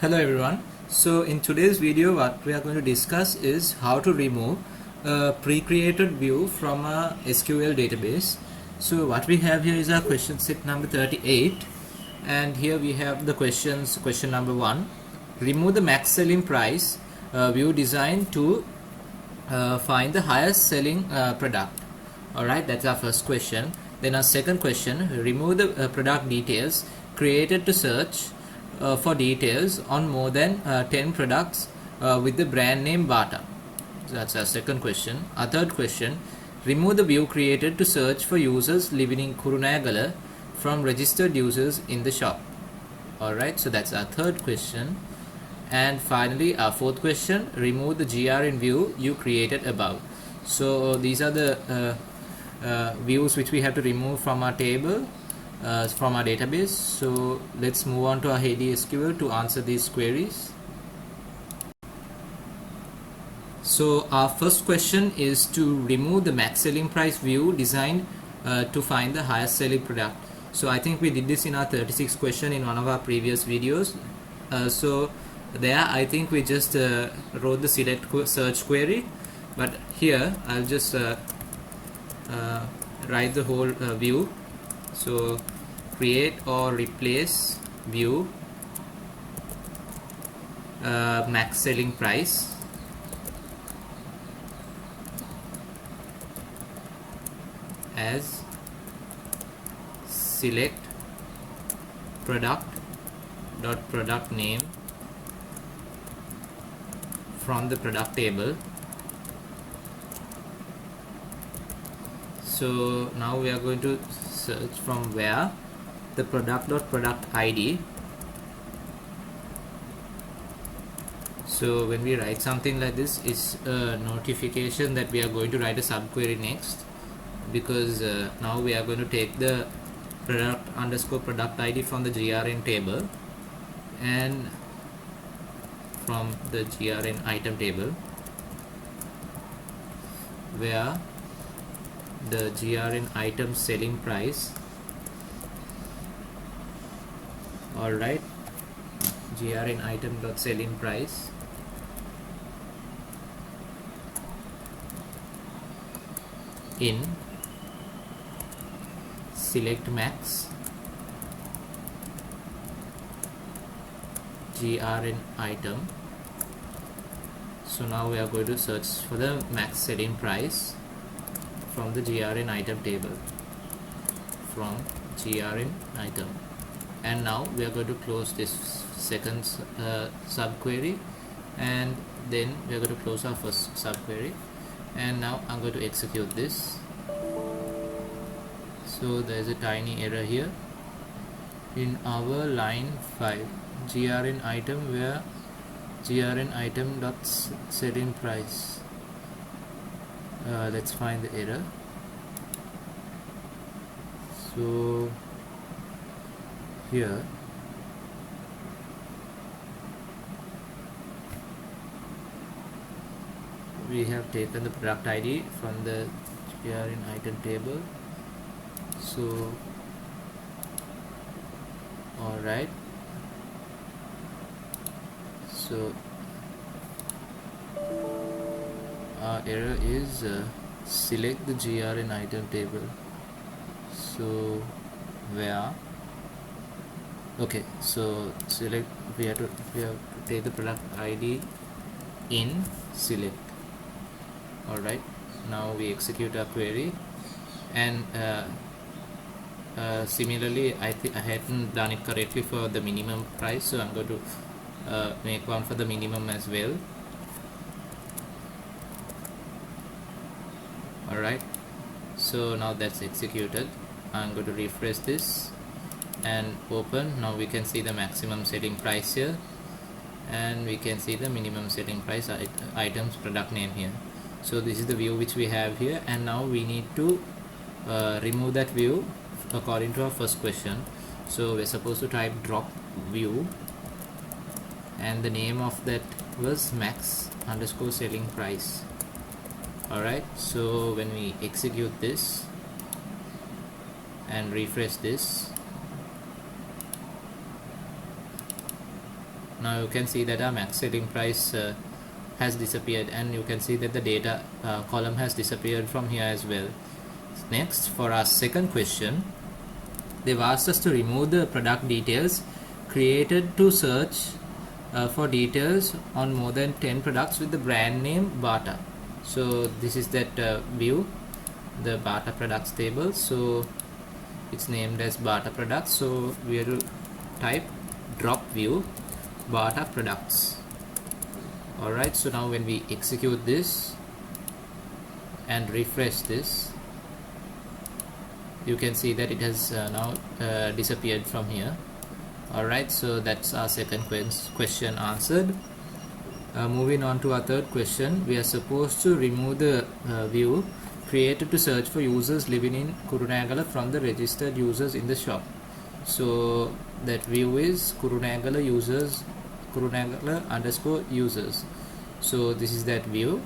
Hello everyone. So in today's video what we are going to discuss is how to remove a pre-created view from a SQL database. So what we have here is our question set number 38, and here we have the question number 1. Remove the max selling price view designed to find the highest selling product. Alright, that's our first question. Then our second question, remove the product details created to search for details on more than 10 products with the brand name Bata. So that's our second question. Our third question, remove the view created to search for users living in Kurunegala from registered users in the shop. Alright, so that's our third question. And finally, our fourth question, remove the GRN view you created above. So these are the views which we have to remove from our table, from our database. So let's move on to our SQL to answer these queries. So our first question is to remove the max selling price view designed to find the highest selling product. So I think we did this in our 36th question in one of our previous videos. So there I think we just wrote the select search query, but here I'll just write the whole view. So create or replace view max selling price as select product name from the product table. So now we are going to search from where the product ID. So when we write something like this, it's a notification that we are going to write a subquery next, because now we are going to take the product ID from the GRN table and from the GRN item table, where the GRN item selling price, alright, GRN item dot selling price in select max GRN item. So now we are going to search for the max selling price from the GRN item table, from GRN item. And now we are going to close this second subquery, and then we are going to close our first subquery. And now I'm going to execute this. So there's a tiny error here in our line 5, GRN item, where GRN item dot selling price. Let's find the error. So here we have taken the product ID from the GRN item table. So alright, so our error is select the GRN item table. So where, okay, so select, we have to take the product ID in select. Alright, now we execute our query, and similarly I hadn't done it correctly for the minimum price, so I'm going to make one for the minimum as well. Alright, so now that's executed. I'm going to refresh this and open. Now we can see the maximum selling price here, and we can see the minimum selling price items product name here. So this is the view which we have here, and now we need to remove that view according to our first question. So we're supposed to type drop view, and the name of that was max underscore selling price. Alright, so when we execute this and refresh this, now you can see that our max selling price has disappeared, and you can see that the data column has disappeared from here as well. Next, for our second question, they've asked us to remove the product details created to search for details on more than 10 products with the brand name Bata. So this is that view, the Bata products table. So it's named as Bata products. So we have to type drop view Bata products. Alright, so now when we execute this and refresh this, you can see that it has now disappeared from here. Alright, so that's our second question answered. Moving on to our third question, we are supposed to remove the view created to search for users living in Kurunegala from the registered users in the shop. So that view is Kurunegala users, Kurunegala underscore users. So this is that view,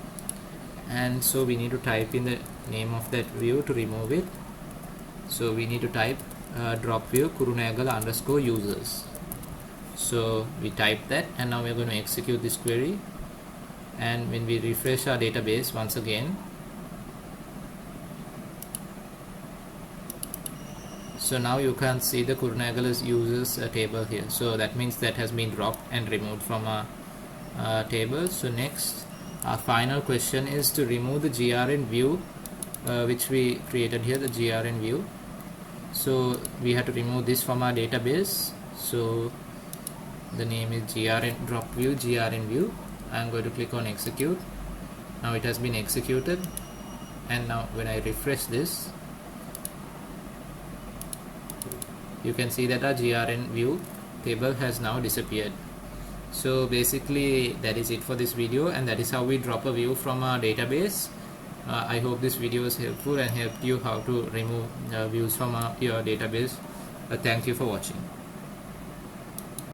and so we need to type in the name of that view to remove it. So we need to type drop view Kurunegala underscore users. So we type that, and now we're going to execute this query. And when we refresh our database once again, so now you can see the Kurunegala's users table here. So that means that has been dropped and removed from our table. So next, our final question is to remove the GRN view which we created here, the GRN view. So we have to remove this from our database. So the name is GRN drop view GRN view. I'm going to click on execute. Now it has been executed, and now when I refresh this, you can see that our GRN view table has now disappeared. So basically that is it for this video, and that is how we drop a view from our database. I hope this video was helpful and helped you how to remove views from your database. Thank you for watching.